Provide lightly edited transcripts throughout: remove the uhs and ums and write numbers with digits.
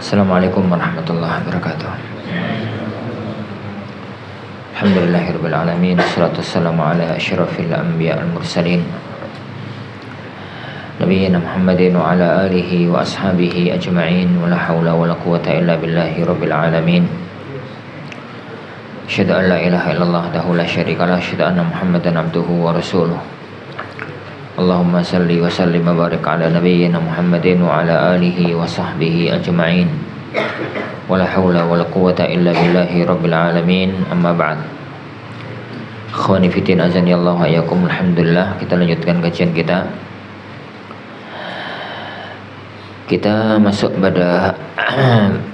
Assalamualaikum warahmatullahi wabarakatuh. Alhamdulillahirabbil alamin, wassalatu wassalamu ala asyrafil anbiya wal mursalin nabiyina Muhammadin wa ala alihi wa ashabihi ajma'in, wa la haula wa la quwwata illa billahi rabbil alamin. Asyhadu an la ilaha illallah wahdahu la syarikalah, asyhadu anna Muhammadan abduhu wa rasuluh. Allahumma salli wa sallim wa barik ala nabiyyina Muhammadin wa ala alihi wa sahbihi ajma'in. Wala hawla wala quwwata illa billahi rabbil alamin. Amma ba'd. Ikhwani fiddin, azani Allah wa iyyakum. Alhamdulillah, kita lanjutkan kajian kita. Kita masuk pada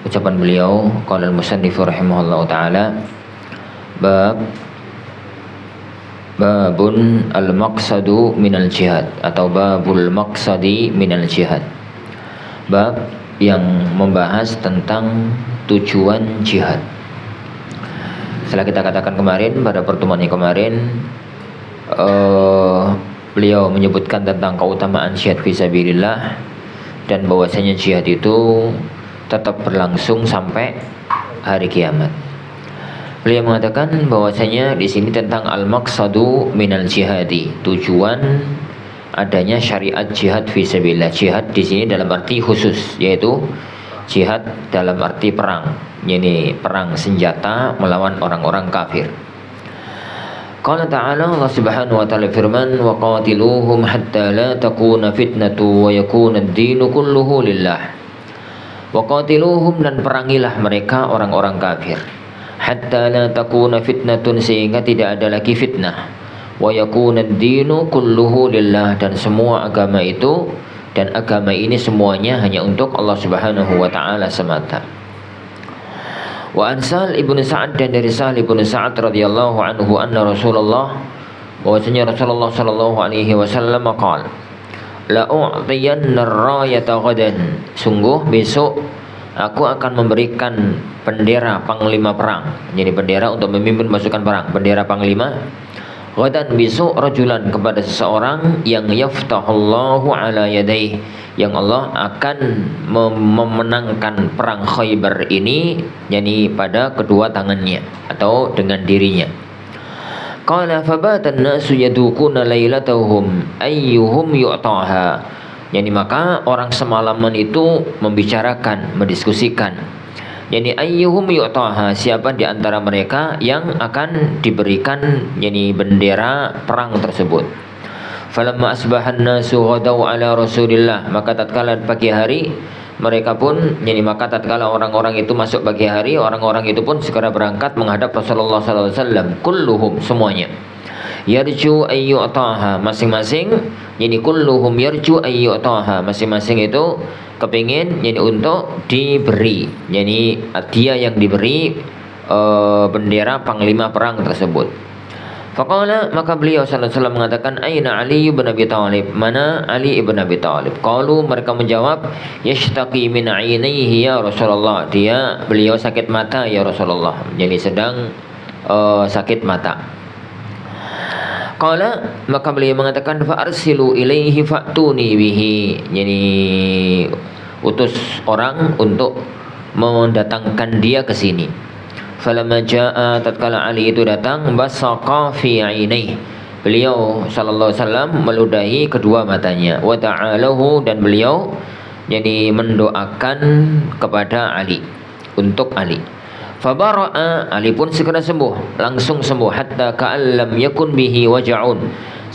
ucapan beliau, qala al-musannif rahimahullahu taala, Babun al-maqsadu minal jihad, atau babul maqsadi minal jihad. Bab yang membahas tentang tujuan jihad. Setelah kita katakan kemarin, pada pertemuan yang kemarin, beliau menyebutkan tentang keutamaan jihad fisabilillah, dan bahwasanya jihad itu tetap berlangsung sampai hari kiamat. Beliau mengatakan bahwasanya di sini tentang al-maqsadu minal jihadi, tujuan adanya syariat jihad fisabilillah. Jihad di sini dalam arti khusus, yaitu jihad dalam arti perang, yakni perang senjata melawan orang-orang kafir. Qala ta'ala, Allah Subhanahu wa ta'ala firman, wa qatiluhum hatta la takuna fitnatu wa yakuna ad-dinu kulluhu lillah. Wa qatiluhum, dan perangilah mereka orang-orang kafir, hatta la takuna fitnatun, sehingga tidak ada lagi fitnah, wa yakuna ad-dinu kulluhu lillah, dan semua agama itu dan agama ini semuanya hanya untuk Allah Subhanahu wa ta'ala semata. Wa an Sahal ibnu Sa'ad, dan dari Sahal ibnu Sa'ad radhiyallahu anhu, anna Rasulullah, bahwasanya Rasulullah sallallahu alaihi wasallam qala, la u'tiyanna ar-rayata ghadan, sungguh besok aku akan memberikan bendera panglima perang, jadi bendera untuk memimpin pasukan perang, bendera panglima. Ghadan, besok, rajulan, kepada seseorang yang yaftahullahu ala yadayhi, yang Allah akan memenangkan perang Khaybar ini, yakni pada kedua tangannya atau dengan dirinya. Qala fabatan nasu yadukuna lailatahum ayyuhum yu'taha, yakni maka orang semalaman itu membicarakan, mendiskusikan, yakni ayyuhum yu'taha, siapa di antara mereka yang akan diberikan yakni bendera perang tersebut. Falamma asbahan nasu ghadaw ala Rasulillah, maka tatkala pagi hari mereka pun, yakni maka tatkala orang-orang itu masuk pagi hari, orang-orang itu pun segera berangkat menghadap Rasulullah sallallahu alaihi wasallam, kulluhum, semuanya, yarju ayyu'taha, masing-masing, yakni kulluhum yarju ayyu'taha, masing-masing itu kepingin yakni untuk diberi, yakni dia yang diberi bendera panglima perang tersebut. Faqala, maka beliau sallallahu alaihi wasallam mengatakan, aina Ali ibn Abi Thalib, mana Ali ibn Abi Thalib? Qalu, mereka menjawab, yashtaqi min ainaihi ya Rasulullah, beliau sakit mata ya Rasulullah, jadi sedang sakit mata. Qala, maka beliau mengatakan, fa arsilu ilaihi fa'tuni bihi, jadi utus orang untuk mendatangkan dia ke sini. Falamma jaa, tatkala Ali itu datang, basaqa fi ainaihi, beliau sallallahu alaihi wasallam meludahi kedua matanya, wa ta'alahu, dan beliau jadi mendoakan kepada Ali, untuk Ali. Fabara'a, Ali pun segera sembuh, langsung sembuh, hatta ka'allam yakun bihi waja'un,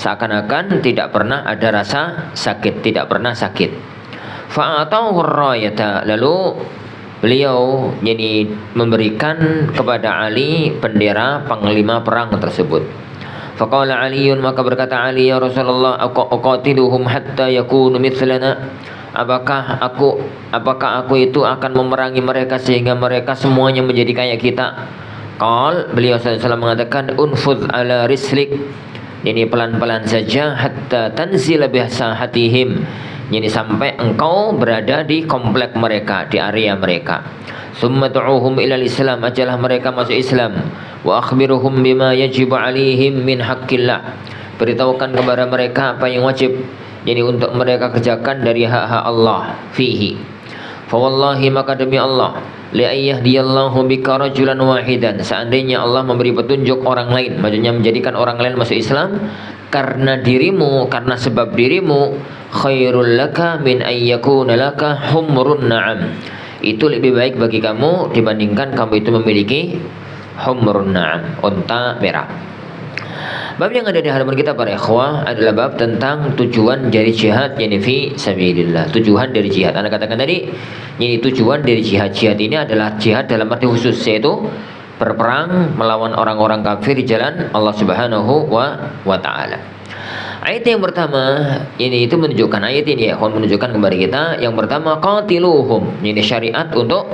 seakan-akan tidak pernah ada rasa sakit, tidak pernah sakit. Fa'atahu ar-rayata, lalu beliau jadi memberikan kepada Ali bendera panglima perang tersebut. Faqala Aliun, maka berkata Ali, ya Rasulullah, aqatiluhum hatta yakunu mithlana, apakah aku itu akan memerangi mereka sehingga mereka semuanya menjadi kayak kita? Qal, beliau sallallahu alaihi wasallam mengatakan, unfudh ala rislik, ini pelan-pelan saja, hatta tanzila bisahatihim, ini sampai engkau berada di komplek mereka, di area mereka. Summa du'uhum ilal Islam, ajalah mereka masuk Islam. Wa akhbiruhum bima yajibu alaihim min haqqillah, beritahukan kepada mereka apa yang wajib, jadi untuk mereka kerjakan dari hak-hak Allah fihi. Fa wallahi, maka demi Allah, la yahdiyallahu bika rajulan wahidan, seandainya Allah memberi petunjuk orang lain, maksudnya menjadikan orang lain masuk Islam karena dirimu, karena sebab dirimu, khairul laka min ayyakuna laka humrun na'am, itu lebih baik bagi kamu dibandingkan kamu itu memiliki humrun na'am, unta merah. Bab yang ada di halaman kita para ikhwah adalah bab tentang tujuan dari jihad, yakni fi sabilillah. Tujuan dari jihad, Anda katakan tadi, ini tujuan dari jihad. Jihad ini adalah jihad dalam arti khusus, yaitu berperang melawan orang-orang kafir di jalan Allah Subhanahu wa taala. Ayat yang pertama ini itu menunjukkan, ayat ini ya, menunjukkan kepada kita yang pertama, qatiluhum, ini syariat untuk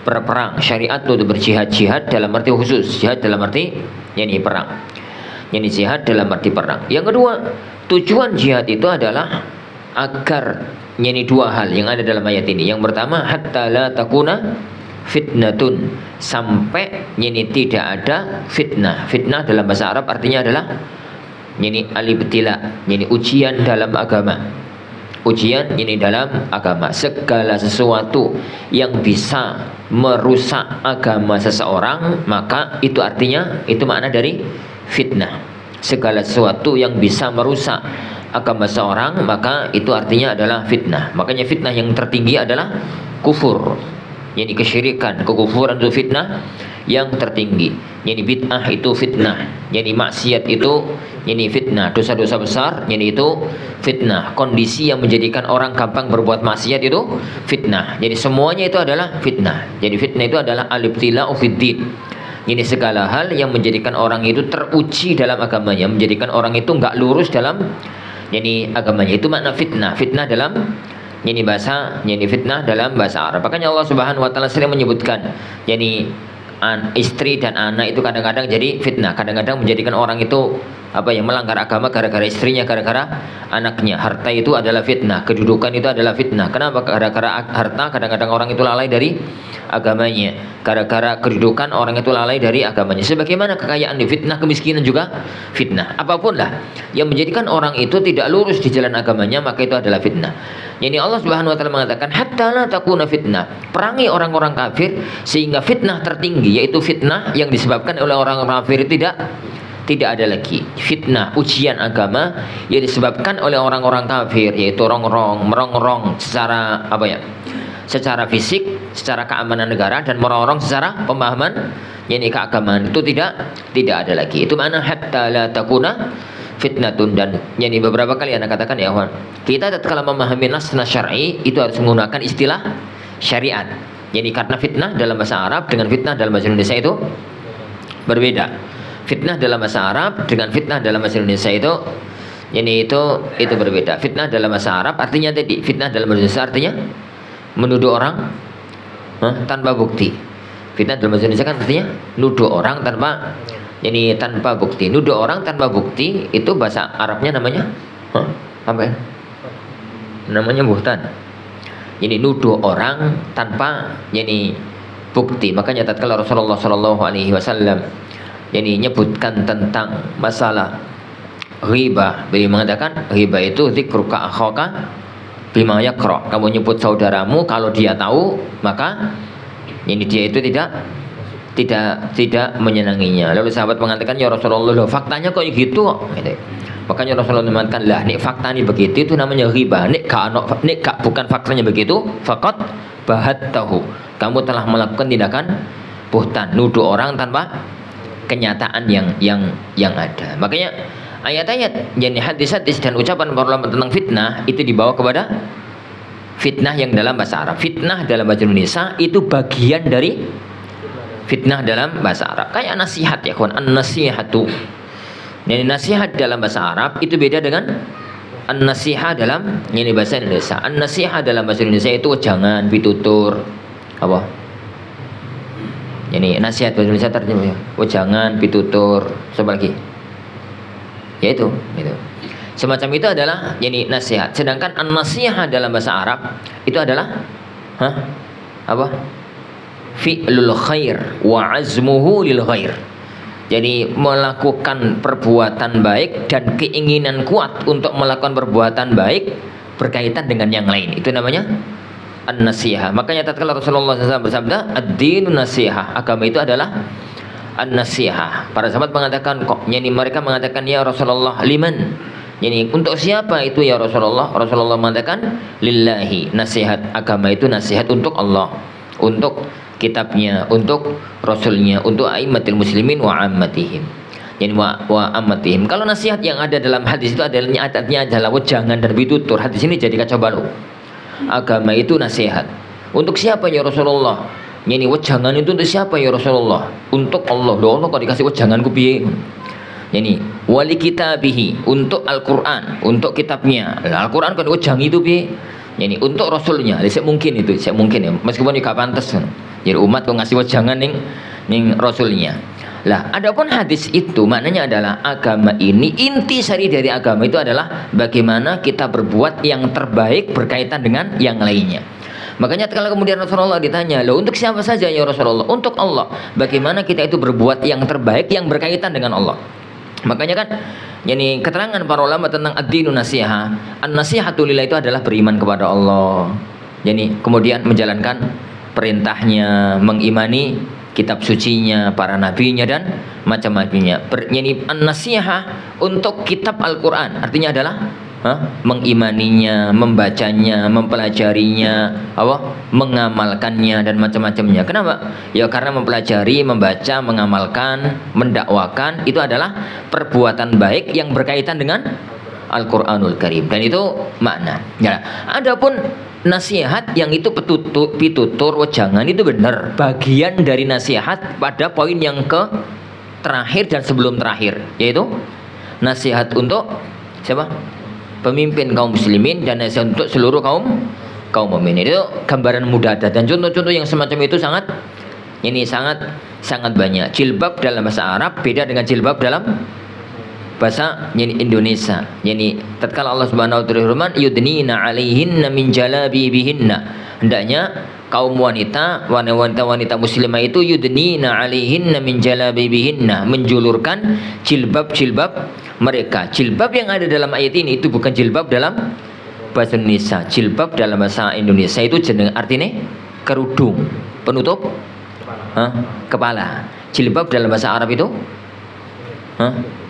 berperang, syariat untuk berjihad. Jihad dalam arti khusus, jihad dalam arti ini perang. Ini jihad dalam arti perang. Yang kedua, tujuan jihad itu adalah agar, ini dua hal yang ada dalam ayat ini. Yang pertama, hatta la takuna fitnatun, sampai ini tidak ada fitnah. Fitnah dalam bahasa Arab artinya adalah ini al-ibtila, ini ujian dalam agama. Ujian ini dalam agama, segala sesuatu yang bisa merusak agama seseorang, maka itu artinya, itu makna dari fitnah. Segala sesuatu yang bisa merusak agama seorang, maka itu artinya adalah fitnah. Makanya fitnah yang tertinggi adalah kufur, yakni kesyirikan, kekufuran itu fitnah yang tertinggi. Yakni bid'ah itu fitnah, yakni maksiat itu yakni fitnah, dosa-dosa besar yakni itu fitnah. Kondisi yang menjadikan orang gampang berbuat maksiat itu fitnah. Jadi semuanya itu adalah fitnah. Jadi fitnah itu adalah al-ibtila'u fiddin. Ini segala hal yang menjadikan orang itu teruji dalam agamanya, menjadikan orang itu nggak lurus dalam agamanya. Itu makna fitnah. Fitnah dalam bahasa, fitnah dalam bahasa Arab. Makanya Allah Subhanahu wa taala sering menyebutkan istri dan anak itu kadang-kadang jadi fitnah. Kadang-kadang menjadikan orang itu melanggar agama gara-gara istrinya, gara-gara anaknya. Harta itu adalah fitnah, kedudukan itu adalah fitnah. Kenapa? Gara-gara harta kadang-kadang orang itu lalai dari agamanya. Gara-gara kedudukan orang itu lalai dari agamanya. Sebagaimana kekayaan di fitnah, kemiskinan juga fitnah. Apapun lah yang menjadikan orang itu tidak lurus di jalan agamanya, maka itu adalah fitnah. Jadi Allah Subhanahu wa taala mengatakan hatta la takuna fitnah, perangi orang-orang kafir sehingga fitnah tertinggi, yaitu fitnah yang disebabkan oleh orang kafir tidak ada lagi. Fitnah ujian agama yang disebabkan oleh orang-orang kafir, yaitu merongrong secara secara fisik, secara keamanan negara, dan merongrong secara pemahaman keagamaan, itu tidak ada lagi. Itu mana hatta la takuna fitnatun. Dan beberapa kali Anda katakan ya kawan, kita tatkala memahami nas syar'i itu harus menggunakan istilah syariat. Jadi karena fitnah dalam bahasa Arab dengan fitnah dalam bahasa Indonesia itu berbeda. Fitnah dalam bahasa Arab dengan fitnah dalam bahasa Indonesia itu berbeda. Fitnah dalam bahasa Arab artinya tadi, fitnah dalam bahasa Indonesia artinya menuduh orang tanpa bukti. Fitnah dalam bahasa Indonesia kan artinya nuduh orang tanpa bukti. Nuduh orang tanpa bukti itu bahasa Arabnya namanya apa ya? Namanya buhtan. Ini nuduh orang tanpa bukti. Makanya tatkala Rasulullah Shallallahu alaihi wasallam nyebutkan tentang masalah riba, beliau mengatakan riba itu dzikruka akhaka bima yakra. Kamu nyebut saudaramu kalau dia tahu, maka dia itu tidak menyenanginya. Lalu sahabat mengatakan, ya Rasulullah, loh, faktanya kok gitu. Makanya Rasulullah mengatakan, lah nek fakta ini begitu itu namanya riba. Nek bukan faktanya begitu, faqat bahattahu, kamu telah melakukan tindakan buhtan, nuduh orang tanpa kenyataan yang ada. Makanya ayat-ayat hadis-hadis dan ucapan para ulama tentang fitnah itu dibawa kepada fitnah yang dalam bahasa Arab. Fitnah dalam bahasa Indonesia itu bagian dari fitnah dalam bahasa Arab. Kayak nasihat ya kawan, an-nasihatu. Jadi nasihat dalam bahasa Arab itu beda dengan an-nasihah dalam bahasa Indonesia. An-nasihah dalam bahasa Indonesia itu jangan, pitutur, apa? Jadi nasihat bahasa Indonesia terjemahnya jangan, pitutur, apa lagi? Ya itu. Semacam itu adalah nasihat. Sedangkan an-nasihah dalam bahasa Arab itu adalah fi'lul khair wa azmuhu lil khair. Jadi melakukan perbuatan baik dan keinginan kuat untuk melakukan perbuatan baik berkaitan dengan yang lain. Itu namanya an-nasihah. Makanya tatkala Rasulullah SAW bersabda, ad-dinu nasihah, agama itu adalah an-nasihah. Para sahabat mengatakan, kok mereka mengatakan, ya Rasulullah, liman? Untuk siapa itu ya Rasulullah? Rasulullah mengatakan, lillahi. Nasihat agama itu nasihat untuk Allah, untuk kitabnya, untuk rasulnya, untuk a'immatil muslimin wa ammatihim. Wa ammatihim. Kalau nasihat yang ada dalam hadis itu adalah wejangan dan pitutur. Hadis ini jadi kacau balau. Agama itu nasihat. Untuk siapa ya Rasulullah? Wejangan itu untuk siapa ya Rasulullah? Untuk Allah. Loh, Allah kok dikasih wejanganku piye? Wali kitabihi, untuk Al-Qur'an, untuk kitabnya. Al-Qur'an kan wejang itu piye? Untuk rasulnya. Saya mungkin ya, meskipun gak pantas. Jadi umat kok ngasih wejangan ning rasulnya. Lah, adapun hadis itu maknanya adalah agama ini, inti sari dari agama itu adalah bagaimana kita berbuat yang terbaik berkaitan dengan yang lainnya. Makanya kalau kemudian Rasulullah ditanya, loh untuk siapa saja ya Rasulullah? Untuk Allah. Bagaimana kita itu berbuat yang terbaik yang berkaitan dengan Allah? Makanya kan keterangan para ulama tentang ad-dinu nasihah. An-nasihatu lillah itu adalah beriman kepada Allah. Kemudian menjalankan perintahnya, mengimani kitab sucinya, para nabinya dan macam-macamnya. An-nasihah untuk kitab Al-Qur'an artinya adalah mengimaninya, membacanya, mempelajarinya, mengamalkannya dan macam-macamnya. Kenapa? Ya karena mempelajari, membaca, mengamalkan, mendakwakan itu adalah perbuatan baik yang berkaitan dengan Al-Qur'anul Karim. Dan itu makna. Ya, adapun nasihat yang itu pitutur wejangan itu benar, bagian dari nasihat pada poin yang ke terakhir dan sebelum terakhir, yaitu nasihat untuk siapa? Pemimpin kaum muslimin dan nasihat untuk seluruh kaum mukminin. Itu gambaran mudah dan contoh-contoh yang semacam itu sangat banyak. Jilbab dalam bahasa Arab beda dengan jilbab dalam bahasa Indonesia. Tatkala Allah Subhanahu wa taala berfirman, yudnina 'alaihinna min jalabibihinna. Hendaknya kaum wanita muslimah itu yudnina 'alaihinna min jalabibihinna, menjulurkan jilbab mereka. Jilbab yang ada dalam ayat ini itu bukan jilbab dalam bahasa Indonesia. Jilbab dalam bahasa Indonesia itu artinya kerudung, penutup kepala. Jilbab dalam bahasa Arab itu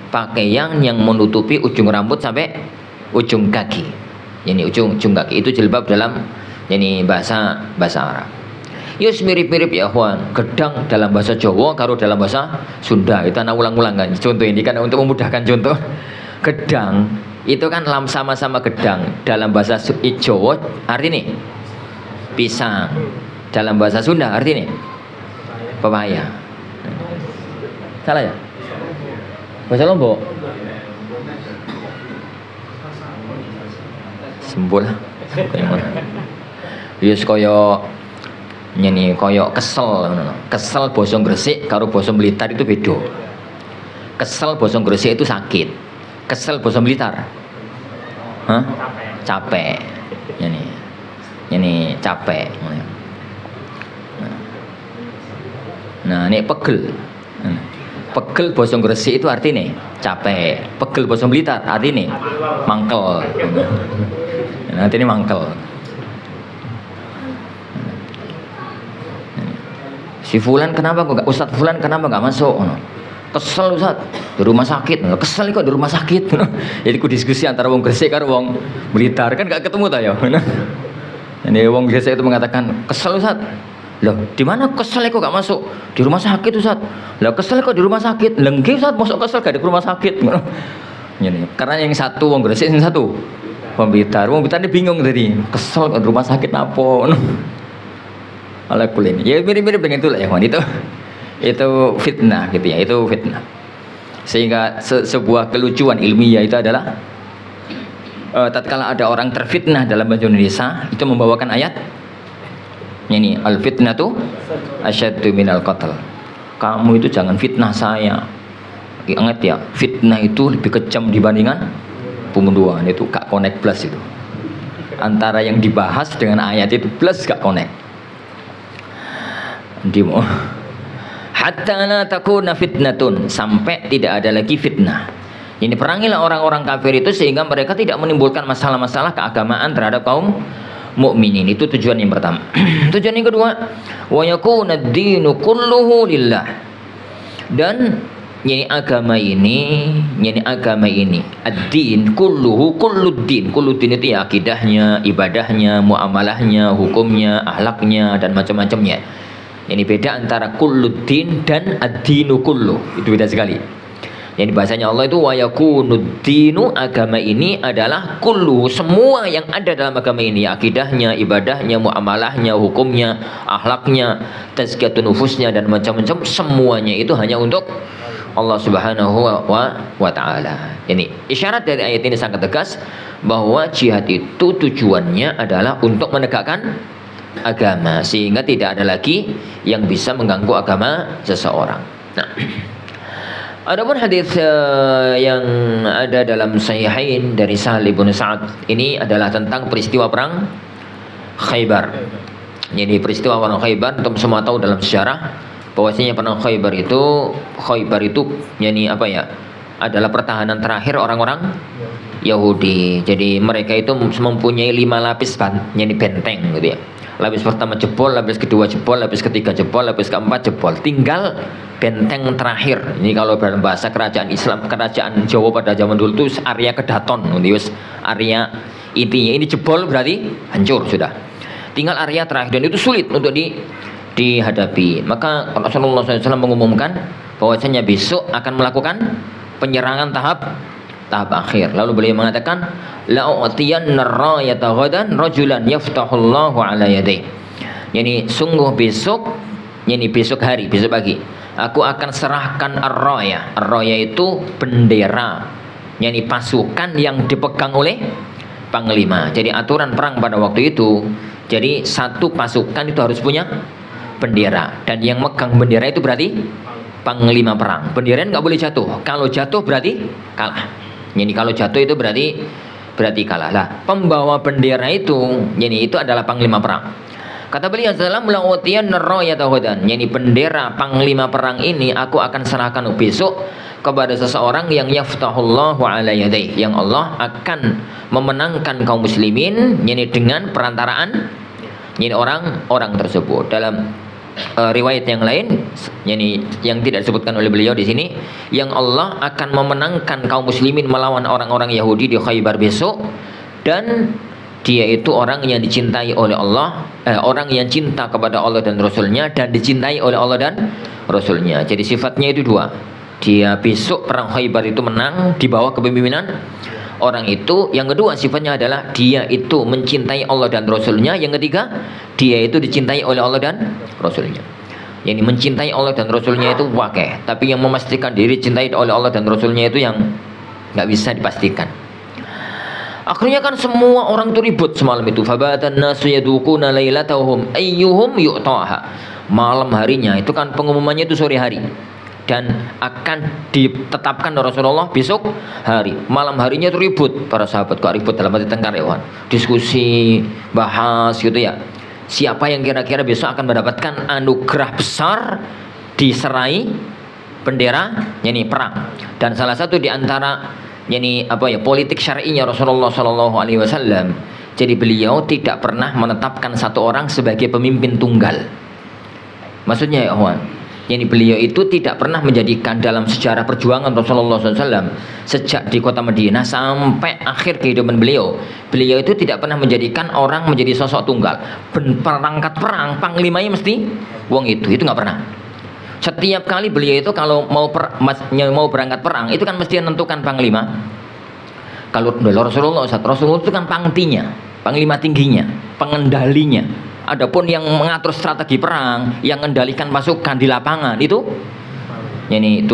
pakaian yang menutupi ujung rambut sampai ujung kaki. Ujung kaki itu jilbab dalam bahasa Arab. Yus mirip-mirip ya kawan. Gedang dalam bahasa Jawa karo dalam bahasa Sunda itu anak ulang-ulang kan. Contoh ini kan untuk memudahkan contoh. Gedang itu kan sama-sama gedang dalam bahasa Jawa artinya pisang. Dalam bahasa Sunda artinya pepaya. Salah ya? Bahasa Lombok sembul yes koyo kesel basa Gresik karo basa Blitar itu beda. Kesel basa Gresik itu sakit, kesel basa Blitar capek. Capek. Nah ini pegel basa Gresik itu artinya capek. Pegel basa Blitar artinya mangkel. Artinya mangkel. Si Fulan kenapa kok Ustadz Fulan kenapa nggak masuk? Kesel Ustadz di rumah sakit. Kesel kok di rumah sakit. Jadi ku diskusi antara wong Gresik karo wong Blitar kan nggak ketemu ta ya. Ini wong Gresik itu mengatakan kesel Ustadz. Loh, di mana kesel kok gak masuk? Di rumah sakit Ustaz. Lah kesel kok di rumah sakit? Lenggih Ustaz, masuk kesel gak di rumah sakit. Karena yang satu wong Gresik, yang satu wong Blitar. Wong Blitar ini bingung tadi. Kesel kok di rumah sakit apa? Ala kulin. Ya mirip-mirip dengan itulah ya, kawan. Itu fitnah gitu ya, itu fitnah. Sehingga sebuah kelucuan ilmiah itu adalah tatkala ada orang terfitnah dalam bahasa Indonesia, itu membawakan ayat al-fitnatu asyaddu minal qatl. Kamu itu jangan fitnah saya. Ingat ya, fitnah itu lebih kejam dibandingkan pembunuhan. Itu gak connect plus itu. Antara yang dibahas dengan ayat itu plus gak connect. Dimo. Hatta la takuna fitnatun, sampai tidak ada lagi fitnah. Perangilah orang-orang kafir itu sehingga mereka tidak menimbulkan masalah-masalah keagamaan terhadap kaum mukminin. Itu tujuan yang pertama. Tujuan yang kedua, wa yakuna ad-dinu kulluhu lillah. Dan agama ini ad-din kulluddin itu ya akidahnya, ibadahnya, muamalahnya, hukumnya, akhlaknya dan macam-macamnya. Ini beda antara kulluddin dan ad-dinu kullu. Itu beda sekali. Jadi bahasanya Allah itu wa yakunuddinu, agama ini adalah kullu, semua yang ada dalam agama ini, akidahnya, ibadahnya, muamalahnya, hukumnya, akhlaknya, tazkiyatun nufusnya dan macam-macam, semuanya itu hanya untuk Allah Subhanahu wa taala. Ini isyarat dari ayat ini sangat tegas bahwa jihad itu tujuannya adalah untuk menegakkan agama, sehingga tidak ada lagi yang bisa mengganggu agama seseorang. Nah, adapun hadis yang ada dalam Sahihain dari Sahal bin Sa'ad ini adalah tentang peristiwa perang Khaybar. Jadi peristiwa perang Khaybar, untuk semua tahu dalam sejarah bahwasanya perang Khaybar itu adalah pertahanan terakhir orang-orang Yahudi. Jadi mereka itu mempunyai 5 lapis benteng gitu ya. Lapis pertama jebol, lapis kedua jebol, lapis ketiga jebol, lapis keempat jebol. Tinggal benteng terakhir. Ini kalau dalam bahasa kerajaan Islam, kerajaan Jawa pada zaman dulu itu area kedaton, area intinya ini jebol berarti hancur sudah. Tinggal area terakhir dan itu sulit untuk dihadapi. Maka Rasulullah SAW mengumumkan bahwasanya besok akan melakukan penyerangan tahap akhir. Lalu beliau mengatakan, la'utiyanna ar-rayata ghadan rajulan yaftahullahu ala yadayhi. Yani sungguh besok hari, besok pagi, aku akan serahkan ar-raya. Ar-raya itu bendera, yani pasukan yang dipegang oleh panglima. Jadi aturan perang pada waktu itu, jadi satu pasukan itu harus punya bendera, dan yang megang bendera itu berarti panglima perang. Bendera nggak boleh jatuh. Kalau jatuh berarti kalah. Jadi kalau jatuh itu berarti kalah. Lah, pembawa bendera itu, itu adalah panglima perang. Kata beliau sallallahu alaihi wasallam, yani bendera panglima perang ini aku akan serahkan besok kepada seseorang yang yaftahullahu ala yadayhi, yang Allah akan memenangkan kaum muslimin dengan perantaraan orang tersebut. Dalam riwayat yang lain, yang tidak disebutkan oleh beliau di sini, yang Allah akan memenangkan kaum muslimin melawan orang-orang Yahudi di Khaybar besok, dan dia itu orang yang dicintai oleh Allah, orang yang cinta kepada Allah dan Rasulnya, dan dicintai oleh Allah dan Rasulnya. Jadi sifatnya itu dua. Dia besok perang Khaybar itu menang di bawah kepemimpinan orang itu. Yang kedua sifatnya adalah dia itu mencintai Allah dan Rasulnya. Yang ketiga, dia itu dicintai oleh Allah dan Rasulnya. Yang mencintai Allah dan Rasulnya itu wakeh, tapi yang memastikan diri cintai oleh Allah dan Rasulnya itu yang nggak bisa dipastikan. Akhirnya kan semua orang itu ribut semalam itu. Fabatan nasu yadukuna lailatahum ayyuhum yu'taha. Malam harinya itu kan pengumumannya itu sore hari, dan akan ditetapkan Rasulullah besok hari. Malam harinya itu ribut para sahabat. Kok ribut dalam arti tengkar ya, diskusi, bahas gitu ya. Siapa yang kira-kira besok akan mendapatkan anugerah besar, diserai bendera perang. Dan salah satu di antara politik syar'inya Rasulullah sallallahu alaihi wasallam. Jadi beliau tidak pernah menetapkan satu orang sebagai pemimpin tunggal. Maksudnya ya kawan, beliau itu tidak pernah menjadikan dalam sejarah perjuangan Rasulullah SAW sejak di kota Madinah sampai akhir kehidupan beliau itu tidak pernah menjadikan orang menjadi sosok tunggal. Perangkat perang, panglimanya mesti wong itu nggak pernah. Setiap kali beliau itu kalau mau berangkat perang itu kan mesti menentukan panglima. Kalau Rasulullah itu kan pangtinya, panglima tingginya, pengendalinya. Adapun yang mengatur strategi perang, yang mengendalikan pasukan di lapangan itu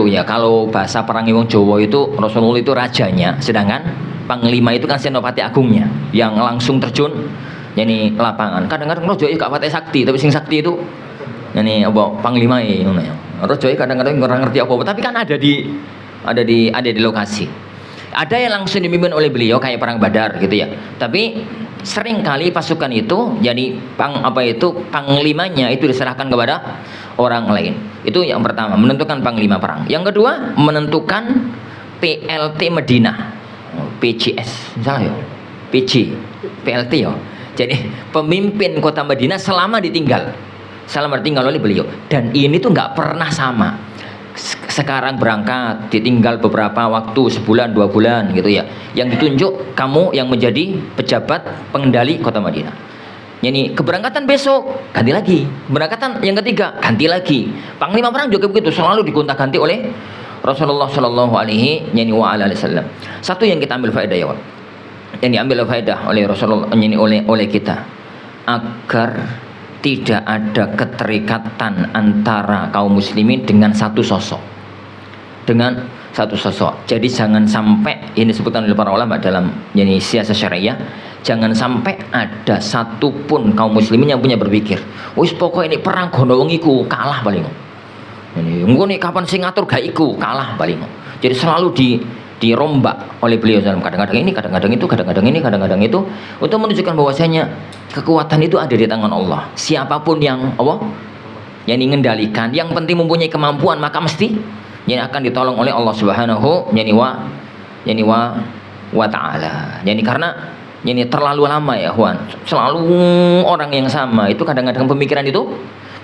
ya kalau bahasa perang wong Jawa itu Rasulullah itu rajanya, sedangkan panglima itu kan senopati agungnya yang langsung terjun lapangan. Kadang-kadang Raja gak pati sakti, tapi sing sakti itu panglima Raja kadang-kadang nggak ngerti apa-apa, tapi kan ada di lokasi. Ada yang langsung dipimpin oleh beliau kayak perang Badar gitu ya. Tapi sering kali pasukan itu panglimanya itu diserahkan kepada orang lain. Itu yang pertama, menentukan panglima perang. Yang kedua, menentukan PLT Madinah, PCS misalnya ya, PLT ya. Jadi pemimpin kota Madinah selama ditinggal oleh beliau. Dan ini tuh nggak pernah sama. Sekarang berangkat ditinggal beberapa waktu, sebulan 2 bulan gitu ya, yang ditunjuk kamu yang menjadi pejabat pengendali kota Madinah. Yani keberangkatan besok ganti lagi, keberangkatan yang ketiga ganti lagi. Panglima perang juga begitu, selalu digonta-ganti oleh Rasulullah Shallallahu Alaihi Wasallam. Satu yang kita ambil faedah ya, yang diambil faedah oleh Rasulullah, oleh kita, agar tidak ada keterikatan antara kaum muslimin dengan satu sosok. Jadi jangan sampai, ini disebutkan oleh para ulama dalam siasat syariah, jangan sampai ada satupun kaum muslimin yang punya berpikir, wis pokok ini perang gondowongiku kalah paling. Ini ngene kapan sing ngatur gak iku kalah paling. Jadi selalu dirombak oleh beliau dalam kadang-kadang ini, kadang-kadang itu, kadang-kadang ini, kadang-kadang itu, untuk menunjukkan bahwasanya kekuatan itu ada di tangan Allah. Siapapun yang yang mengendalikan, yang penting mempunyai kemampuan, maka mesti yang akan ditolong oleh Allah Subhanahu wa taala. Jadi karena ini terlalu lama ya, Juan. Selalu orang yang sama itu kadang-kadang pemikiran itu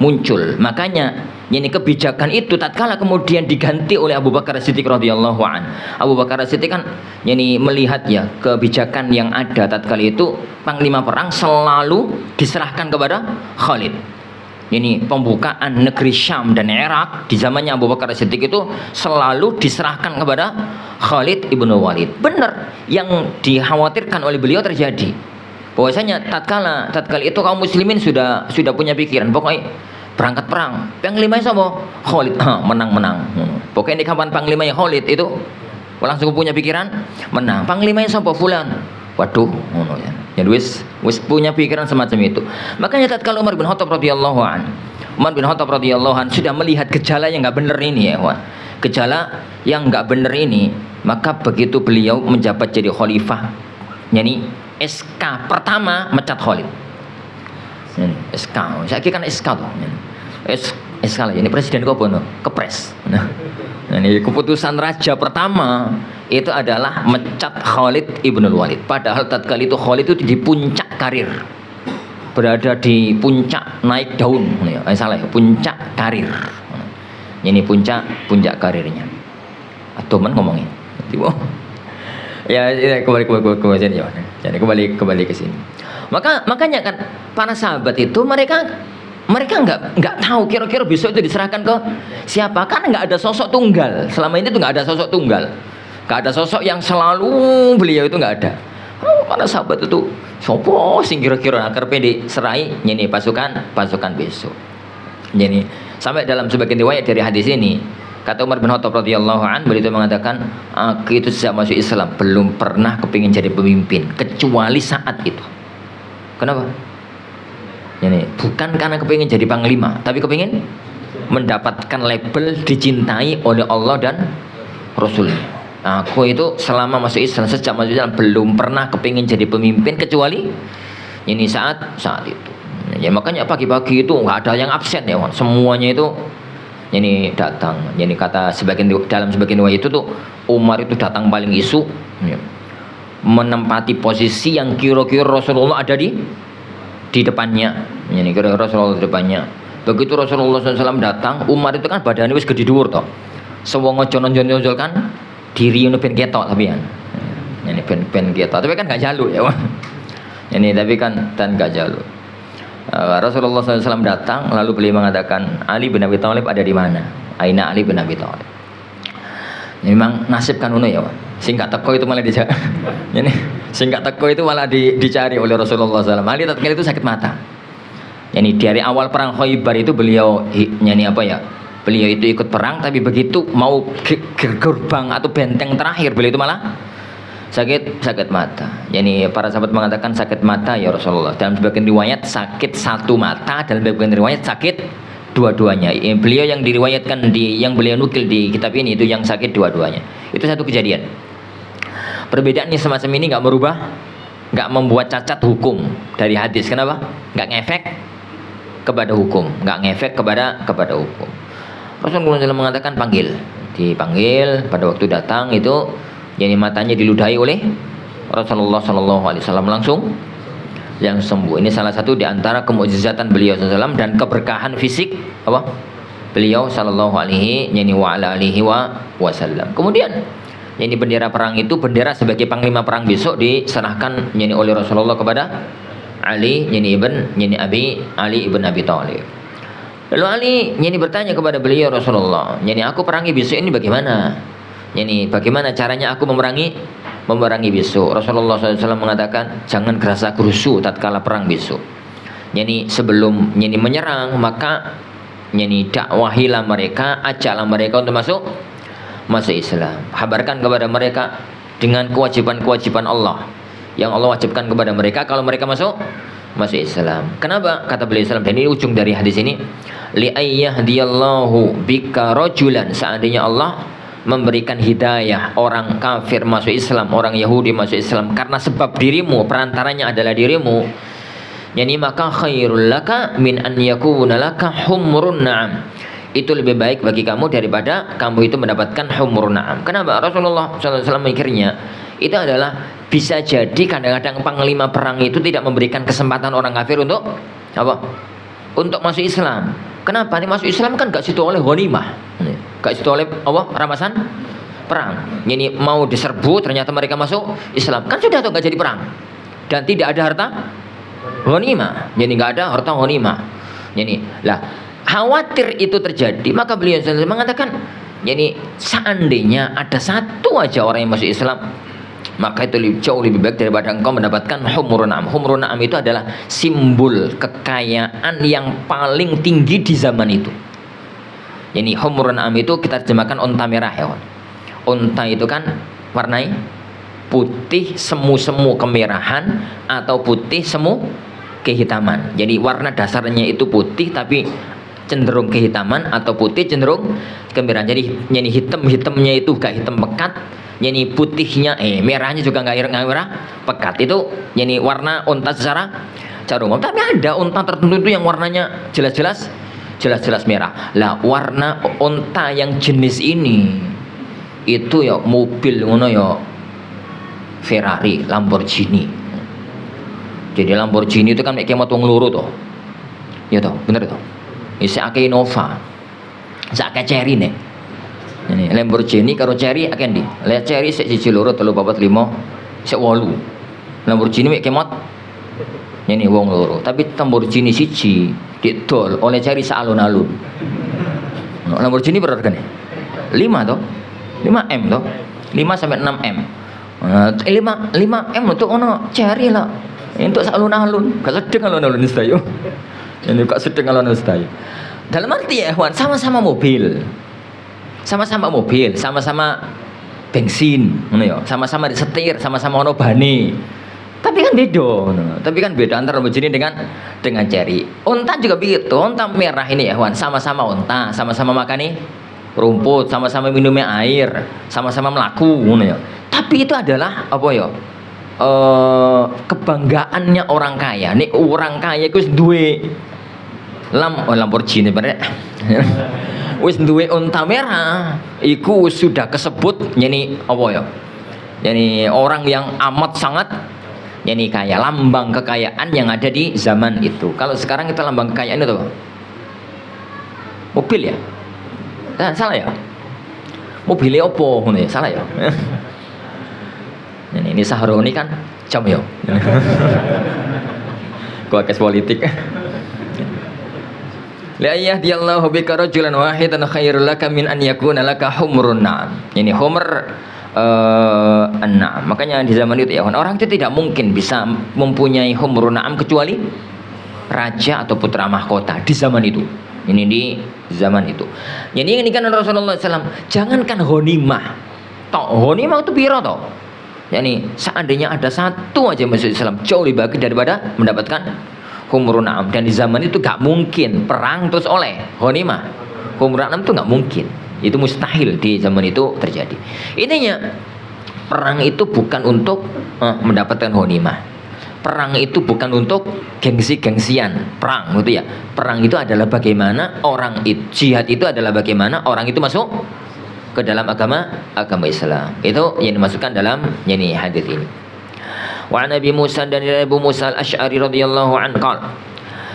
muncul. Makanya ini kebijakan itu tatkala kemudian diganti oleh Abu Bakar Siddiq radhiyallahu an. Abu Bakar Siddiq kan melihat ya kebijakan yang ada tatkala itu, panglima perang selalu diserahkan kepada Khalid. Ini pembukaan negeri Syam dan Irak di zamannya Abu Bakar Siddiq itu selalu diserahkan kepada Khalid ibnu Walid. Benar yang dikhawatirkan oleh beliau terjadi. Bahwasanya tatkala itu kaum muslimin sudah punya pikiran, pokoknya berangkat perang, panglima sapa? Khalid, menang. Pokoknya di kapan panglima Khalid itu langsung punya pikiran menang. Panglima sapa? Fulan. Waduh, ngono ya. Jadi wis punya pikiran semacam itu. Makanya tatkala Umar bin Khattab radhiyallahu an sudah melihat gejala yang enggak benar ini ya, Wan. Gejala yang enggak benar ini, maka begitu beliau menjabat jadi khalifah, SK pertama mecat Khalid. SK, saya kira kan SK tuh. SK lah, ini presiden kok bono, kepres. Ini keputusan raja pertama itu adalah mecat Khalid ibnu Walid. Padahal tatkala itu Khalid itu di puncak karir, berada di puncak naik daun. Salah ya, puncak karir. Ini puncak karirnya. Atau men ngomongin. Ya kembali sini ya. Jadi kembali ke sini. Makanya kan para sahabat itu mereka nggak tahu kira-kira besok itu diserahkan ke siapa, karena nggak ada sosok tunggal. Selama ini tuh nggak ada sosok tunggal, nggak ada sosok yang selalu beliau itu nggak ada. Para sahabat itu sopo sing kira-kira akan diserai pasukan besok. Jadi sampai dalam sebagian riwayat dari hadis ini, kata Umar bin Khattab radhiyallahu an, beliau mengatakan, aku itu sejak masuk Islam belum pernah kepingin jadi pemimpin kecuali saat itu. Kenapa? Ini bukan karena kepingin jadi panglima, tapi kepingin mendapatkan label dicintai oleh Allah dan Rasulnya. Aku itu selama masuk Islam, sejak masuk Islam belum pernah kepingin jadi pemimpin kecuali ini saat itu. Ya makanya pagi-pagi itu nggak ada yang absen ya, semuanya itu ini datang. Jadi kata dalam sebagian riwayat itu tuh Umar itu datang paling isu, menempati posisi yang kira-kira Rasulullah ada di depannya. Ini kira-kira Rasulullah di depannya. Begitu Rasulullah SAW datang, Umar itu kan badannya wis gede dhuwur toh. Sewong aja nonjol kan diri ben ketok tapi kan. Ini ben ketok, tapi kan gak jaluk ya. Ini tapi kan dan gak jaluk. Rasulullah SAW datang, lalu beliau mengatakan, Ali bin Abi Thalib ada di mana? Aina Ali bin Abi Thalib. Memang nasib kan uno ya, sing gak teko itu malah dicari. Ini sing gak teko itu malah dicari oleh Rasulullah SAW. Ali tatkala itu sakit mata. Yani dari awal perang Khaybar itu beliau beliau itu ikut perang, tapi begitu mau gerbang atau benteng terakhir beliau itu malah sakit mata. Yani para sahabat mengatakan sakit mata ya Rasulullah. Dalam sebagian riwayat sakit satu mata, dalam sebagian riwayat sakit dua-duanya. Beliau yang diriwayatkan yang beliau nukil di kitab ini itu yang sakit dua-duanya. Itu satu kejadian. Perbedaannya semacam ini nggak membuat cacat hukum dari hadis. Kenapa? Nggak ngefek kepada hukum, nggak ngefek kepada hukum. Rasulullah SAW mengatakan dipanggil pada waktu datang itu, jadi matanya diludahi oleh Rasulullah SAW, yang sembuh. Ini salah satu di antara kemukjizatan beliau SAW dan keberkahan fisik apa? Beliau sallallahu alaihi wa ala alihi wasallam. Kemudian ini bendera perang itu, bendera sebagai panglima perang besok diserahkan oleh Rasulullah kepada Ali ibn Abi Thalib. Lalu Ali bertanya kepada beliau, Rasulullah, aku perangi besok ini bagaimana? Bagaimana caranya aku memerangi besok? Rasulullah SAW mengatakan, jangan gerasa gerusu tatkala perang besok. Sebelum menyerang, maka dakwahilah mereka, ajaklah mereka untuk masuk Islam. Habarkan kepada mereka dengan kewajiban-kewajiban Allah yang Allah wajibkan kepada mereka kalau mereka masuk Islam. Kenapa? Kata beliau SAW, dan ini ujung dari hadis ini, li ayyahdiyallahu bika rajulan, seandainya Allah memberikan hidayah orang kafir masuk Islam, orang Yahudi masuk Islam karena sebab dirimu, perantaranya adalah dirimu, maka khairul laka min an yakuna laka humrun na'am. Itu lebih baik bagi kamu daripada kamu itu mendapatkan humrun na'am. Kenapa? Rasulullah SAW mikirnya itu adalah bisa jadi kadang-kadang panglima perang itu tidak memberikan kesempatan orang kafir untuk apa? Untuk masuk Islam. Kenapa? Ini masuk Islam kan gak situ oleh ghanimah, gak situ oleh apa? Rampasan perang. Mau diserbu ternyata mereka masuk Islam, kan sudah tuh gak jadi perang dan tidak ada harta ghanimah, nggak ada harta ghanimah. Lah khawatir itu terjadi, maka beliau mengatakan, seandainya ada satu aja orang yang masuk Islam, maka itu jauh lebih baik daripada engkau mendapatkan humrun na'am. Humrun na'am itu adalah simbol kekayaan yang paling tinggi di zaman itu. Humrun na'am itu kita terjemahkan unta merah ya. Unta itu kan warnai putih semu-semu kemerahan atau putih semu kehitaman. Jadi warna dasarnya itu putih tapi cenderung kehitaman atau putih cenderung kemerahan. Jadi hitamnya itu gak hitam pekat, putihnya merahnya juga gak merah pekat. Itu warna unta secara umum. Tapi ada unta tertentu itu yang warnanya jelas-jelas merah. Lah warna unta yang jenis ini itu ya mobil ngono ya Ferrari, Lamborghini. Jadi Lamborghini itu kan kayak kemot wong loro toh. Ya toh, bener toh. Isi akeh Innova. Sak akeh Cherry nih. Ini Lamborghini karo Cherry akeh ndi? Lah Cherry sik 1 2 3 4 5 sik 8. Lamborghini mek kemot wong loro. Tapi Lamborghini siji didol oleh Cherry sak alun-alun. Lamborghini berapa regane? 5 toh. 5M toh. 5 sampai 6M. 5M untuk ono Cherry lah. Untuk alun-alun, gak sedeng alun-alun sedaya. Ini gak sedeng alun-alun sedaya. Dalam arti ya, sama-sama mobil, sama-sama bensin, sama-sama disetir, sama-sama ono bane. Tapi kan beda antara Lamborghini dengan Cherry. Unta juga begitu. Unta merah ini ya, sama-sama unta, sama-sama makan rumput, sama-sama minumnya air, sama-sama melaku, Tapi itu adalah apa ya? Kebanggaannya orang kaya. Nih orang kaya itu duwe Lamborghini bener. Wis duwe unta merah, iku sudah kesebut apa ya? Orang yang amat sangat kaya, lambang kekayaan yang ada di zaman itu. Kalau sekarang kita lambang kekayaan itu mobil ya? Salah ya? Mobilnya opo ngono ya? Salah ya? Ini Sahroni kan jam yo. Gua kes politik. La yahdiyallahu bika rajulan wahidan khairul laka min an yakuna laka humrun na'am. Ini humr an-na'am. Makanya di zaman itu ya, orang itu tidak mungkin bisa mempunyai humrun na'am kecuali raja atau putra mahkota di zaman itu. Ini di zaman itu. Jadi ini kan Rasulullah SAW, jangankan ghanimah. Ghanimah itu piro toh? Seandainya ada satu aja masuk Islam, jauh lebih baik daripada mendapatkan humrun na'am. Dan di zaman itu gak mungkin perang terus oleh ghanimah. Humrun na'am itu gak mungkin. Itu mustahil di zaman itu terjadi. Intinya perang itu bukan untuk mendapatkan ghanimah. Perang itu bukan untuk gengsi-gengsian. Perang gitu ya. Perang itu adalah bagaimana jihad itu adalah bagaimana orang itu masuk ke dalam agama Islam. Itu yang dimasukkan dalam hadis ini. Wa an Abi Musa, dan dari Abu Musa Al-Asy'ari radhiyallahu anhu qala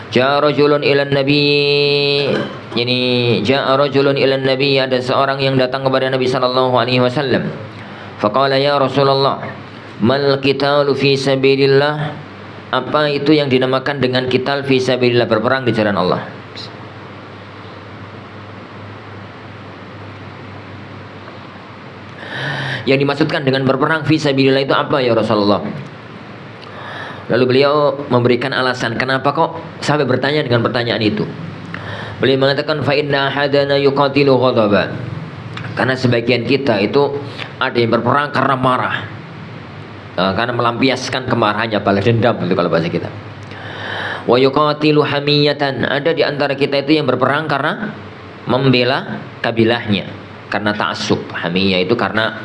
Ja'a rajulun ila nabi, yani ja'a rajulun ila nabi, ada seorang yang datang kepada Nabi sallallahu alaihi wasallam. Faqala ya Rasulullah, mal qitalu fi sabilillah? Apa itu yang dinamakan dengan qital fi sabilillah, berperang di jalan Allah? Yang dimaksudkan dengan berperang fi sabilillah itu apa ya Rasulullah? Lalu beliau memberikan alasan kenapa kok sampai bertanya dengan pertanyaan itu. Beliau mengatakan fa inna hadana yuqatilu ghadaba. Karena sebagian kita itu ada yang berperang karena marah. Karena melampiaskan kemarahannya, balas dendam itu kalau bahasa kita. Wa yuqatilu hamiyatan. Ada di antara kita itu yang berperang karena membela kabilahnya, karena ta'assub. Hamiyah itu karena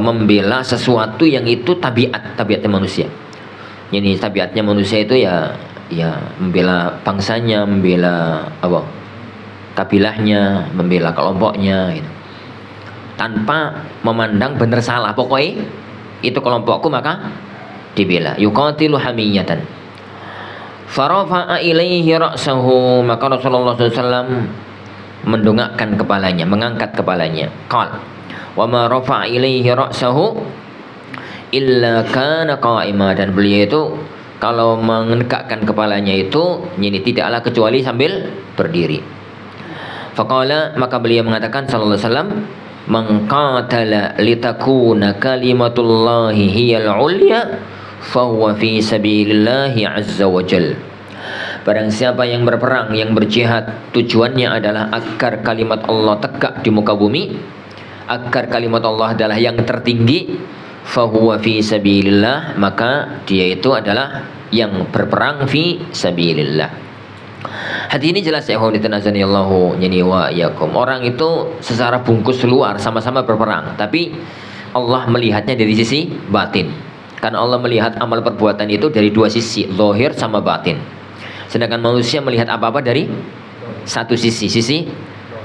membela sesuatu yang itu tabiatnya manusia. Jadi tabiatnya manusia itu ya membela bangsanya, membela kabilahnya, membela kelompoknya gitu. Tanpa memandang benar salah, pokoknya itu kelompokku maka dibela. Yuqatilu hamiyatan. Farafa'a ilaihi ra'sahu, maka Rasulullah SAW mendongakkan kepalanya, mengangkat kepalanya. Qal wa ma rafa'a ilaihi ra'sahu illa kana qa'ima, dan beliau itu kalau menegakkan kepalanya itu ini tidaklah kecuali sambil berdiri. Faqala, maka beliau mengatakan sallallahu alaihi wasallam, man qatala litakuna kalimatullahi hiyal ulya fahuwa fi sabilillahi azza wa jalla. Barang siapa yang berperang, yang berjihad, tujuannya adalah agar kalimat Allah tegak di muka bumi, agar kalimat Allah adalah yang tertinggi, fahuwa fi sabilillah, maka dia itu adalah yang berperang fi sabilillah. Hati ini jelas ya, Allahu yani wa yakum. Orang itu secara bungkus luar sama-sama berperang, tapi Allah melihatnya dari sisi batin. Karena Allah melihat amal perbuatan itu dari dua sisi, zahir sama batin. Sedangkan manusia melihat apa-apa dari satu sisi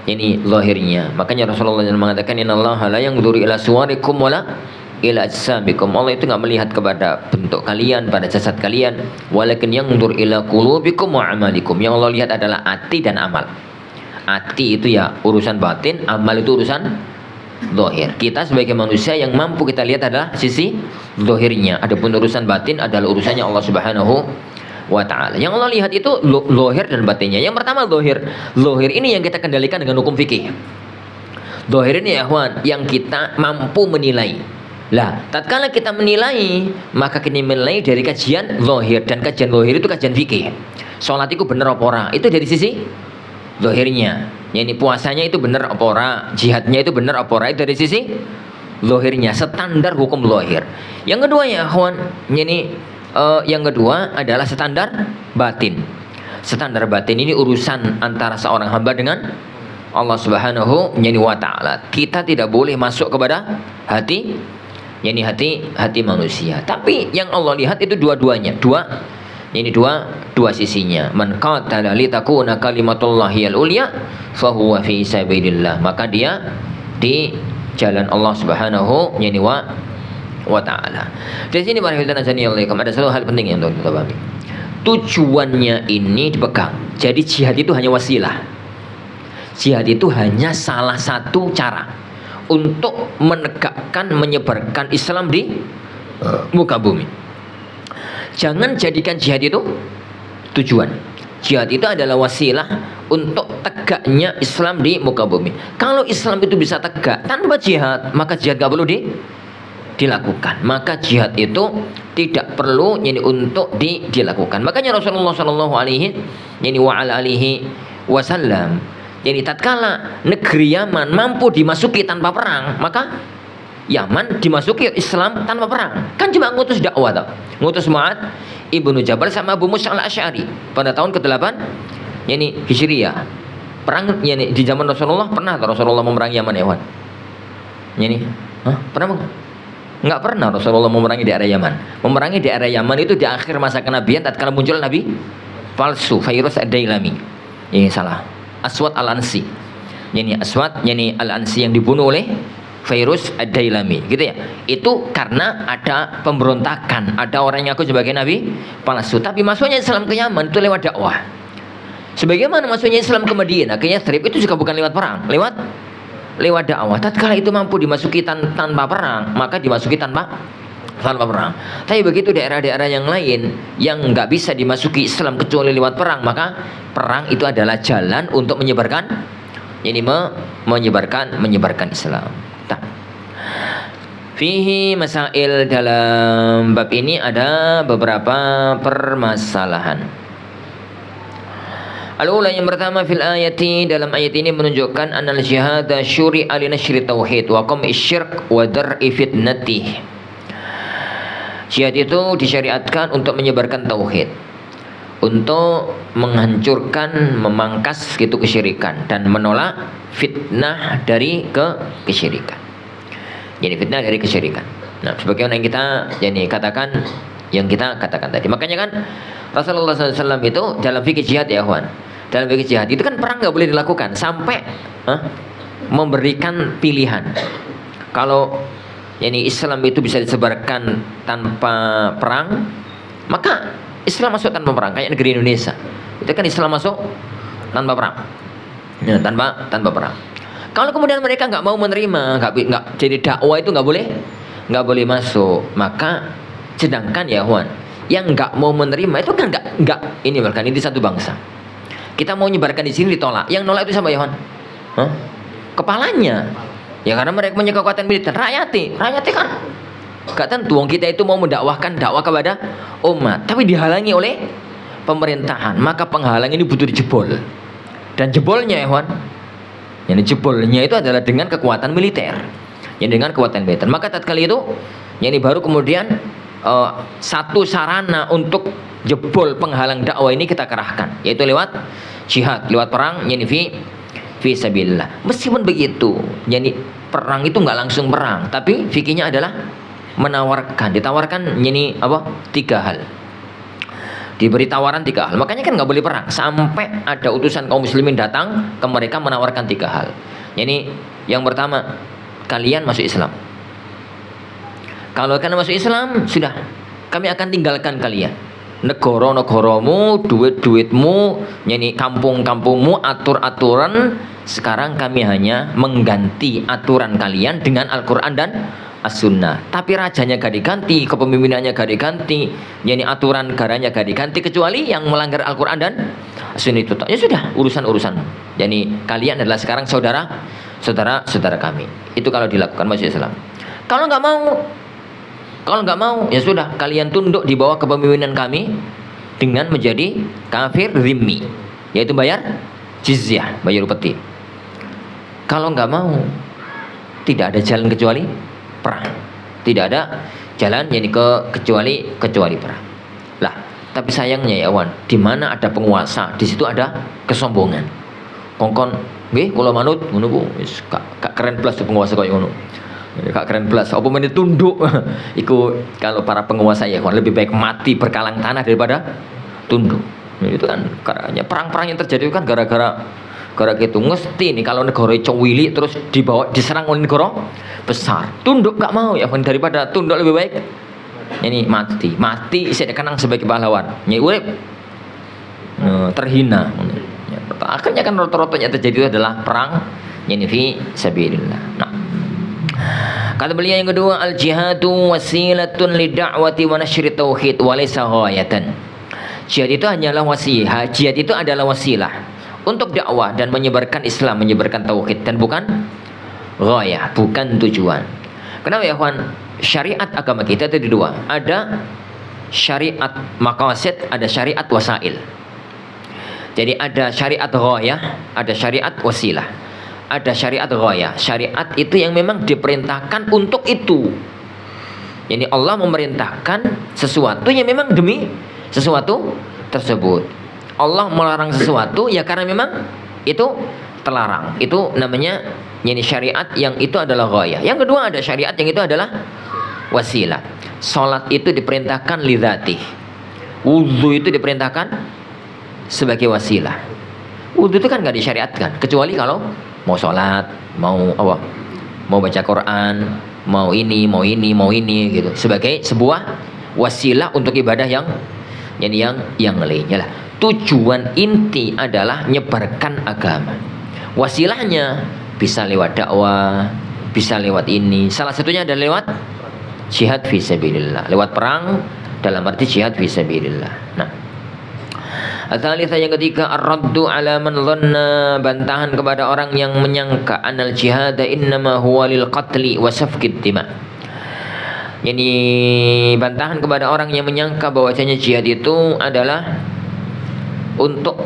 ini zahirnya. Makanya Rasulullah mengatakan innallaha la yanzuru ila suwarikum wala ila ajsamikum. Allah itu enggak melihat kepada bentuk kalian, pada jasad kalian, walakin yanzur ila qulubikum wa amalikum. Yang Allah lihat adalah hati dan amal. Hati itu ya urusan batin, amal itu urusan zahir. Kita sebagai manusia yang mampu kita lihat adalah sisi zahirnya. Adapun urusan batin adalah urusannya Allah Subhanahu wa ta'ala. Yang Allah lihat itu zahir dan batinnya. Yang pertama zahir. Zahir ini yang kita kendalikan dengan hukum fikih. Zahir ini ya ikhwan, yang kita mampu menilai. Lah, tatkala kita menilai, maka kita menilai dari kajian zahir, dan kajian zahir itu kajian fikih. Salat itu bener apa ora? Itu dari sisi zahirnya. Yani puasanya itu bener apa ora? Jihadnya itu bener apa ora? Itu dari sisi zahirnya, standar hukum zahir. Yang kedua ya ikhwan, yang kedua adalah standar batin. Standar batin ini urusan antara seorang hamba dengan Allah Subhanahu wa ta'ala. Kita tidak boleh masuk kepada hati manusia. Tapi yang Allah lihat itu dua-duanya. Dua sisinya. Man qatala litakuna kalimatullahi al-ulya fahuwa fi sabilillah. Maka dia di jalan Allah Subhanahu wa ta'ala. Dari sini ada satu hal penting yang untuk kita pahami. Tujuannya ini dipegang. Jadi jihad itu hanya wasilah. Jihad itu hanya salah satu cara untuk menegakkan, menyebarkan Islam di muka bumi. Jangan jadikan jihad itu tujuan. Jihad itu adalah wasilah untuk tegaknya Islam di muka bumi. Kalau Islam itu bisa tegak tanpa jihad, maka jihad gak perlu dilakukan. Maka jihad itu tidak perlu untuk dilakukan. Makanya Rasulullah Shallallahu Alaihi Wasallam, jadi tatkala negeri Yaman mampu dimasuki tanpa perang, maka Yaman dimasuki Islam tanpa perang. Kan cuma ngutus dakwah tau. Ngutus Mu'ad Ibnu Jabal sama Abu Musa Al-Asy'ari pada tahun ke-8 Hijriyah. Perang di zaman Rasulullah pernah Rasulullah memerangi Yaman ya, Wan? Pernah enggak? Enggak pernah Rasulullah memerangi daerah Yaman. Memerangi daerah Yaman itu di akhir masa kenabian tatkala muncul nabi palsu, Fairuz Ad-Dailami. Ini salah. Aswad Al-Ansi. Aswad Al-Ansi yang dibunuh oleh Virus Ad-Dailami, gitu ya. Itu karena ada pemberontakan, ada orang yang ngaku sebagai nabi palsu. Tapi masuknya Islam ke Yaman itu lewat dakwah. Sebagaimana masuknya Islam ke Madinah, ke Yathrib itu juga bukan lewat perang, lewat dakwah. Tatkala itu mampu dimasuki tanpa perang, maka dimasuki tanpa perang. Tapi begitu daerah-daerah yang lain yang nggak bisa dimasuki Islam kecuali lewat perang, maka perang itu adalah jalan untuk menyebarkan Islam. Fihi masail, dalam bab ini ada beberapa permasalahan. Al-ula, yang pertama, fil ayati, dalam ayat ini menunjukkan anal jihad syuri'a li nasyri tauhid wa qam'i syirk wa dar'i fitnatih. Jihad itu disyariatkan untuk menyebarkan tauhid, untuk menghancurkan, memangkas gitu kesyirikan, dan menolak fitnah dari kesyirikan. Jadi fitnah dari kesyirikan. Nah, sebagaimana yang kita katakan tadi. Makanya kan Rasulullah SAW itu dalam fikih jihad, ya kawan, dalam fikih jihad itu kan perang nggak boleh dilakukan sampai memberikan pilihan. Kalau Islam itu bisa disebarkan tanpa perang, maka Islam masuk tanpa perang. Kayak negeri Indonesia, itu kan Islam masuk tanpa perang, ya, tanpa perang. Kalau kemudian mereka nggak mau menerima, nggak jadi dakwah, itu nggak boleh masuk. Maka sedangkan ya Wan, yang nggak mau menerima itu kan nggak ini, bahkan ini satu bangsa. Kita mau nyebarkan di sini ditolak, yang nolak itu siapa ya Wan? Kepalanya. Ya karena mereka punya kekuatan militer. Rakyatnya kan gak tentu. Kita itu mau mendakwahkan dakwah kepada umat, tapi dihalangi oleh pemerintahan. Maka penghalang ini butuh dijebol. Dan jebolnya ya Wan, jebolnya itu adalah dengan kekuatan militer. Maka tatkala itu baru kemudian satu sarana untuk jebol penghalang dakwah ini kita kerahkan, yaitu lewat jihad, lewat perang, fi sabilillah. Meskipun begitu, perang itu nggak langsung perang, tapi fikihnya adalah ditawarkan 3 hal. Diberi tawaran 3 hal. Makanya kan nggak boleh perang sampai ada utusan kaum muslimin datang ke mereka menawarkan 3 hal. Yang pertama, kalian masuk Islam. Kalau kalian masuk Islam, sudah, kami akan tinggalkan kalian. Negara-negaramu, duit-duitmu, kampung-kampungmu, atur-aturan. Sekarang kami hanya mengganti aturan kalian dengan Al-Quran dan As-Sunnah. Tapi rajanya gak diganti, kepemimpinannya gak diganti, aturan negaranya gak diganti, kecuali yang melanggar Al-Quran dan As-Sunnah itu. Ya sudah, urusan-urusan. Kalian adalah sekarang saudara kami. Itu kalau dilakukan masuk Islam. Kalau nggak mau, ya sudah, kalian tunduk di bawah kepemimpinan kami dengan menjadi kafir zimmi, yaitu bayar jizyah, bayar upeti. Kalau nggak mau, tidak ada jalan kecuali perang. Tidak ada jalan kecuali perang. Lah, tapi sayangnya ya Wan, di mana ada penguasa, di situ ada kesombongan. Kongkon, nggih, kula manut ngono Bu, wis gak keren plus penguasa koyo ngono. Kak keren plus, apa menit tunduk. Iku kalau para penguasa ya Wan, lebih baik mati berkalang tanah daripada tunduk. Itu kan karena perang-perang yang terjadi kan gara-gara gitu. Mesti nih kalau negara cowili terus diserang oleh negara besar, tunduk gak mau ya, daripada tunduk lebih baik mati saya dikenang sebagai pahlawan, urip terhina. Akhirnya kan rata-rata yang terjadi itu adalah perang fi sabilillah. Nah, kata beliau yang kedua, al jihadu wasilatun lid'awati wa nasyri tauhid wa laysa ghayatan. Jihad itu hanyalah wasilah, jihad itu adalah wasilah untuk dakwah dan menyebarkan Islam, menyebarkan tauhid, dan bukan ghayah, bukan tujuan. Kenapa ya kawan? Syariat agama kita itu dua. Ada syariat maqasid, ada syariat wasail. Jadi ada syariat ghayah, ada syariat wasilah. Ada syariat ghayah. Syariat itu yang memang diperintahkan untuk itu. Jadi Allah memerintahkan sesuatu yang memang demi sesuatu tersebut. Allah melarang sesuatu ya karena memang itu terlarang. Itu namanya syariat yang itu adalah ghayah. Yang kedua ada syariat yang itu adalah wasilah. Salat itu diperintahkan lidzatih. Wudu itu diperintahkan sebagai wasilah. Wudu itu kan nggak disyariatkan kecuali kalau mau sholat, mau mau baca Quran, mau ini gitu, sebagai sebuah wasilah untuk ibadah yang lainnya lah. Tujuan inti adalah nyebarkan agama. Wasilahnya bisa lewat dakwah, bisa lewat ini. Salah satunya adalah lewat jihad fisabilillah, lewat perang dalam arti jihad fisabilillah. Nah, Al-thalithah yang ketiga, ar-raddu ala man dhanna, bantahan kepada orang yang menyangka anal jihad innama huwa lil qatli wa safkid dima. Yani bantahan kepada orang yang menyangka bahwasanya jihad itu adalah untuk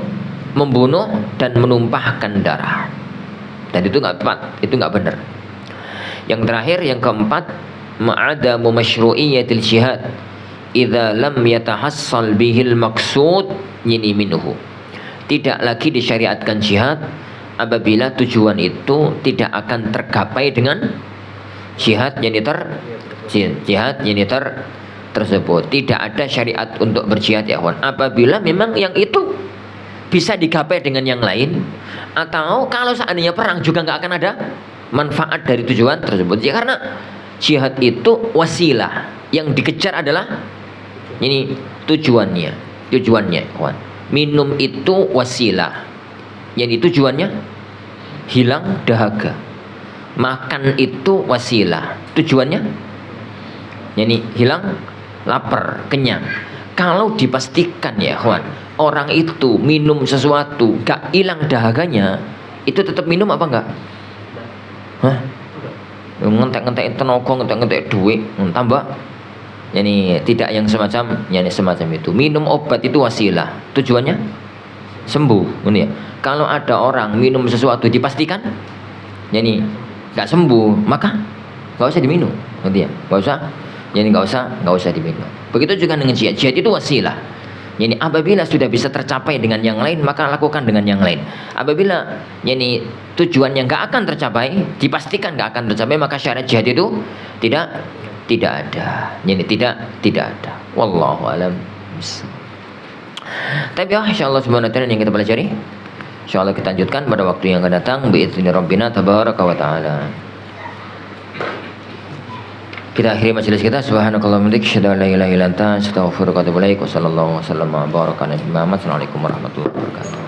membunuh dan menumpahkan darah. Dan itu enggak tepat, itu enggak benar. Yang terakhir, yang keempat, ma'adamu masyru'iyyatil jihad idza lam yatahassal bihil maqsud yini minhu. Tidak lagi disyariatkan jihad apabila tujuan itu tidak akan tergapai dengan jihad yang tersebut. Tidak ada syariat untuk berjihad ya kawan, apabila memang yang itu bisa digapai dengan yang lain, atau kalau seandainya perang juga nggak akan ada manfaat dari tujuan tersebut. Ya, karena jihad itu wasilah, yang dikejar adalah ini tujuannya kawan. Minum itu wasilah, yang tujuannya hilang dahaga. Makan itu wasilah, tujuannya yani hilang lapar, kenyang. Kalau dipastikan ya kawan, orang itu minum sesuatu gak hilang dahaganya, itu tetap minum apa enggak? Hah? Ngentek-ngentek tenaga, ngentek-ngentek duit, tambah. Yani tidak yang semacam itu. Minum obat itu wasilah, tujuannya sembuh, ya. Kalau ada orang minum sesuatu dipastikan yani gak sembuh, maka gak usah diminum, ya. Gak usah. Yani nggak usah diminum. Begitu juga dengan jihad. Jihad itu wasilah. Yani apabila sudah bisa tercapai dengan yang lain, maka lakukan dengan yang lain. Apabila yani tujuan yang nggak akan tercapai, dipastikan nggak akan tercapai, maka syarat jihad itu tidak ada. Yani tidak ada. Wallahu alam. Tapi insyaallah subhanahu wa ta'ala yang kita pelajari, insyaallah kita lanjutkan pada waktu yang akan datang. Bi'idzni rabbina tabaraka wa ta'ala. Kita akhiri majelis kita. Subhanakallahumma wa bihamdika asyhadu an la ilaha illa anta astaghfiruka wa atubu ilaik. Wassallallahu wasallam wa baraka ala nabiyyina Muhammad. Assalamualaikum warahmatullahi wabarakatuh.